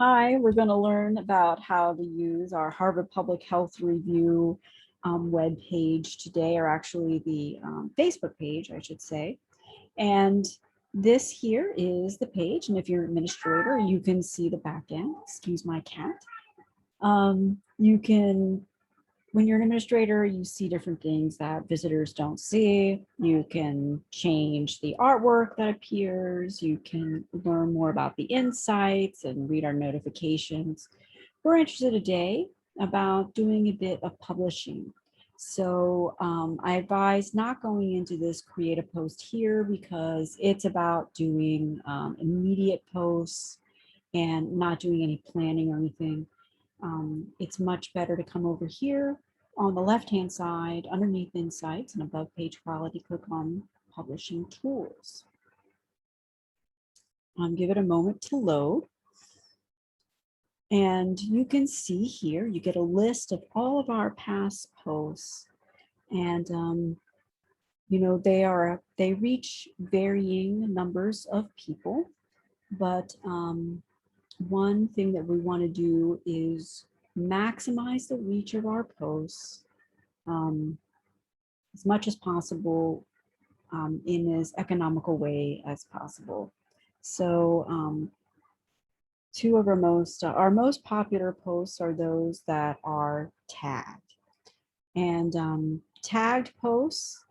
Hi, we're going to learn about how to use our Harvard Public Health Review web page today, or actually the Facebook page, I should say. And this here is the page. And if you're an administrator, you can see the back end. Excuse my cat. You can, when you're an administrator, you see different things that visitors don't see. You can change the artwork that appears. You can learn more about the insights and read our notifications. We're interested today about doing a bit of publishing. So I advise not going into this create a post here because it's about doing immediate posts and not doing any planning or anything. It's much better to come over here on the left-hand side, underneath Insights and above page quality, click on Publishing Tools. Give it a moment to load. And you can see here, you get a list of all of our past posts. And, you know, they reach varying numbers of people, but one thing that we want to do is maximize the reach of our posts as much as possible in as economical way as possible. So two of our most popular posts are those that are tagged. And tagged posts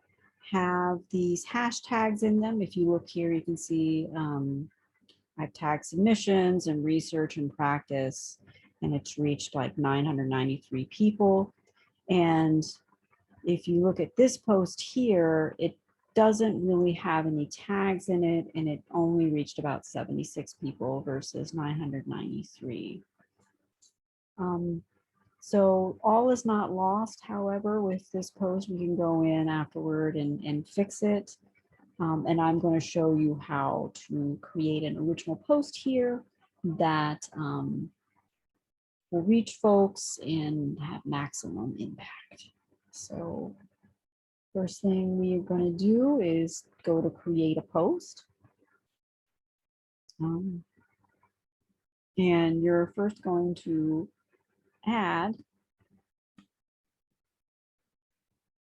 have these hashtags in them. If you look here, you can see I've tagged submissions and research and practice, and it's reached like 993 people. And if you look at this post here, it doesn't really have any tags in it, and it only reached about 76 people versus 993. So all is not lost. However, with this post, we can go in afterward and fix it. And I'm going to show you how to create an original post here that will reach folks and have maximum impact. So first thing we are going to do is go to create a post. And you're first going to add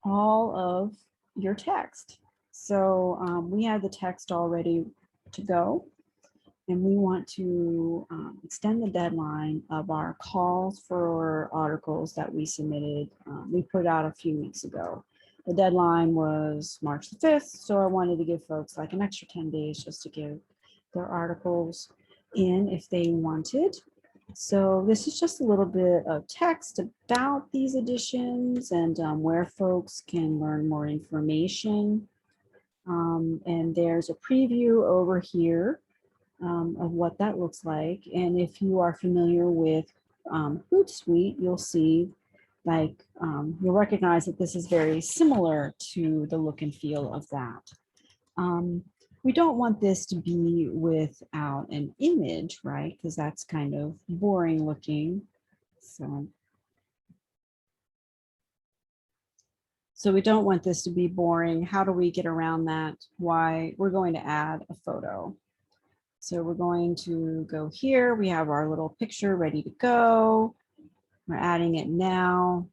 all of your text. So we have the text all ready to go, and we want to extend the deadline of our calls for articles that we submitted. We put out a few weeks ago. The deadline was March the 5th, so I wanted to give folks like an extra 10 days just to give their articles in if they wanted. So this is just a little bit of text about these editions and where folks can learn more information. And there's a preview over here of what that looks like. And if you are familiar with Hootsuite, you'll see like, you'll recognize that this is very similar to the look and feel of that. We don't want this to be without an image, right? Because that's kind of boring looking. So we don't want this to be boring. How do we get around that? Why? We're going to add a photo. So we're going to go here. We have our little picture ready to go. We're adding it now.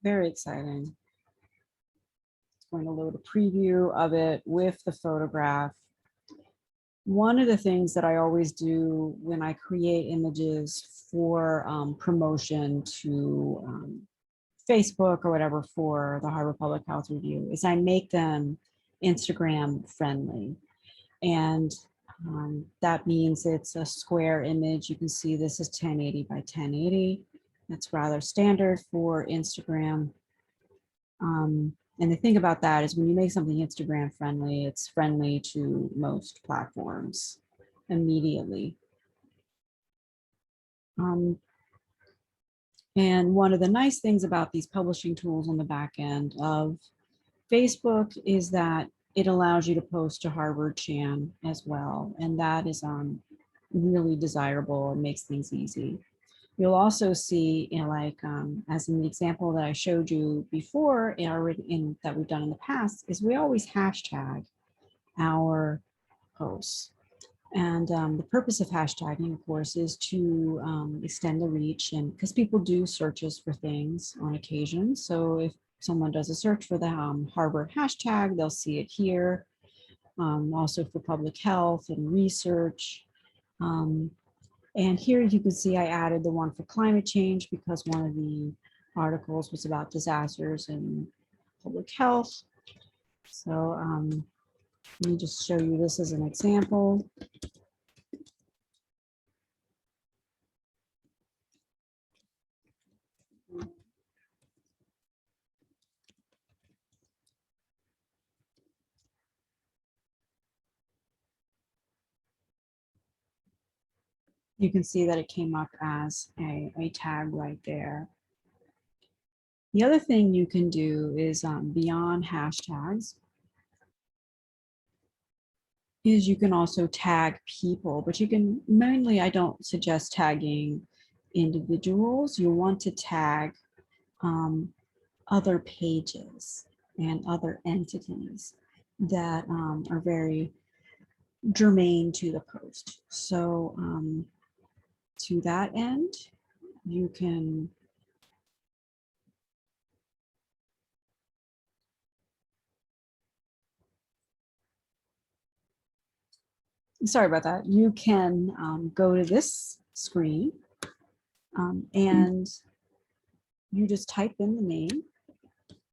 Very exciting. Going to load a preview of it with the photograph. One of the things that I always do when I create images for promotion to Facebook or whatever for the Harvard Public Health Review is I make them Instagram friendly. And that means it's a square image. You can see this is 1080 by 1080. That's rather standard for Instagram. And the thing about that is when you make something Instagram friendly, it's friendly to most platforms immediately. And one of the nice things about these publishing tools on the back end of Facebook is that it allows you to post to Harvard Chan as well. And that is really desirable and makes things easy. You'll also see, you know, like as in the example that I showed you before that we've done in the past, is we always hashtag our posts. And the purpose of hashtagging, of course, is to extend the reach, and because people do searches for things on occasion. So if someone does a search for the Harvard hashtag, they'll see it here. Also for public health and research. And here you can see I added the one for climate change because one of the articles was about disasters and public health. So let me just show you this as an example. You can see that it came up as a tag right there. The other thing you can do is beyond hashtags is you can also tag people, but you can mainly, I don't suggest tagging individuals. You want to tag other pages and other entities that are very germane to the post. So to that end, you can sorry about that. You can go to this screen and you just type in the name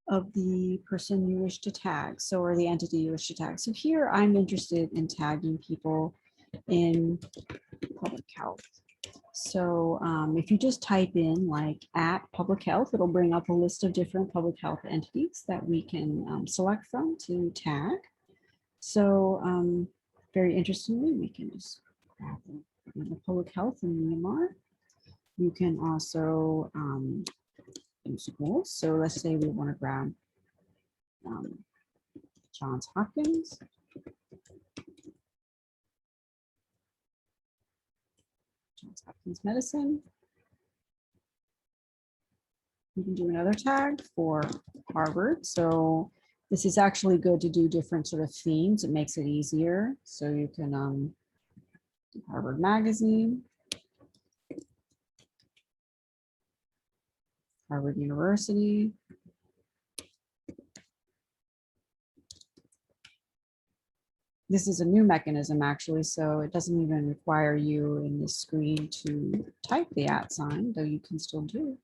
of the person you wish to tag, so or the entity you wish to tag. So here I'm interested in tagging people in public health. So if you just type in like @public health, it'll bring up a list of different public health entities that we can select from to tag. So very interestingly, we can just grab the public health in Myanmar. You can also do schools. So let's say we want to grab Johns Hopkins. Johns Hopkins Medicine. You can do another tag for Harvard. So this is actually good to do different sort of themes. It makes it easier. So you can Harvard Magazine, Harvard University. This is a new mechanism actually, so it doesn't even require you in the screen to type the @ sign, though you can still do.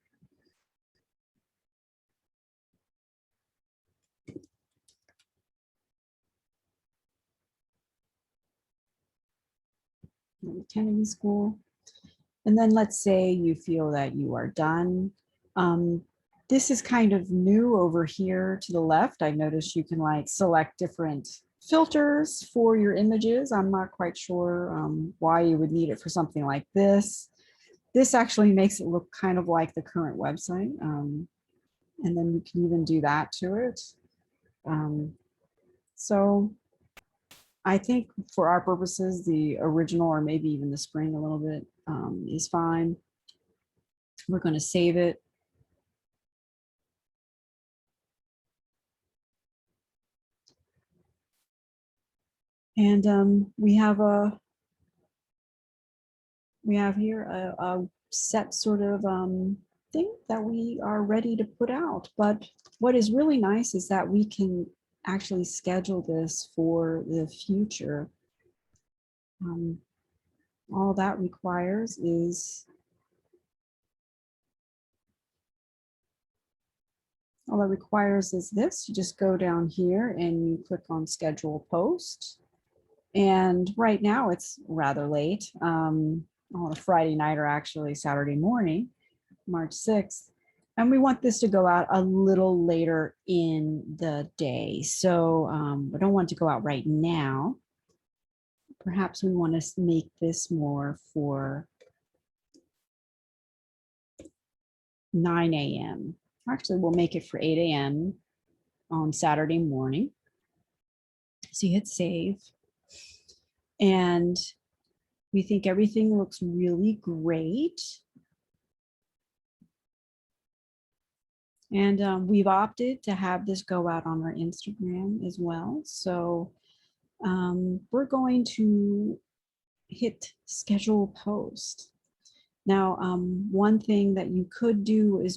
Kennedy School. And then let's say you feel that you are done. This is kind of new over here to the left. I noticed you can like select different filters for your images. I'm not quite sure why you would need it for something like this. This actually makes it look kind of like the current website. And then you can even do that to it. So I think for our purposes, the original or maybe even the spring a little bit is fine. We're going to save it. And we have here a set sort of thing that we are ready to put out. But what is really nice is that we can actually schedule this for the future. All that requires is this. You just go down here and you click on schedule post. And right now it's rather late on a Friday night, or actually Saturday morning, March 6th. And we want this to go out a little later in the day. So I don't want it to go out right now. Perhaps we want to make this more for 9 a.m. Actually, we'll make it for 8 a.m. on Saturday morning. So you hit save. And we think everything looks really great. And we've opted to have this go out on our Instagram as well. So we're going to hit schedule post. Now, one thing that you could do is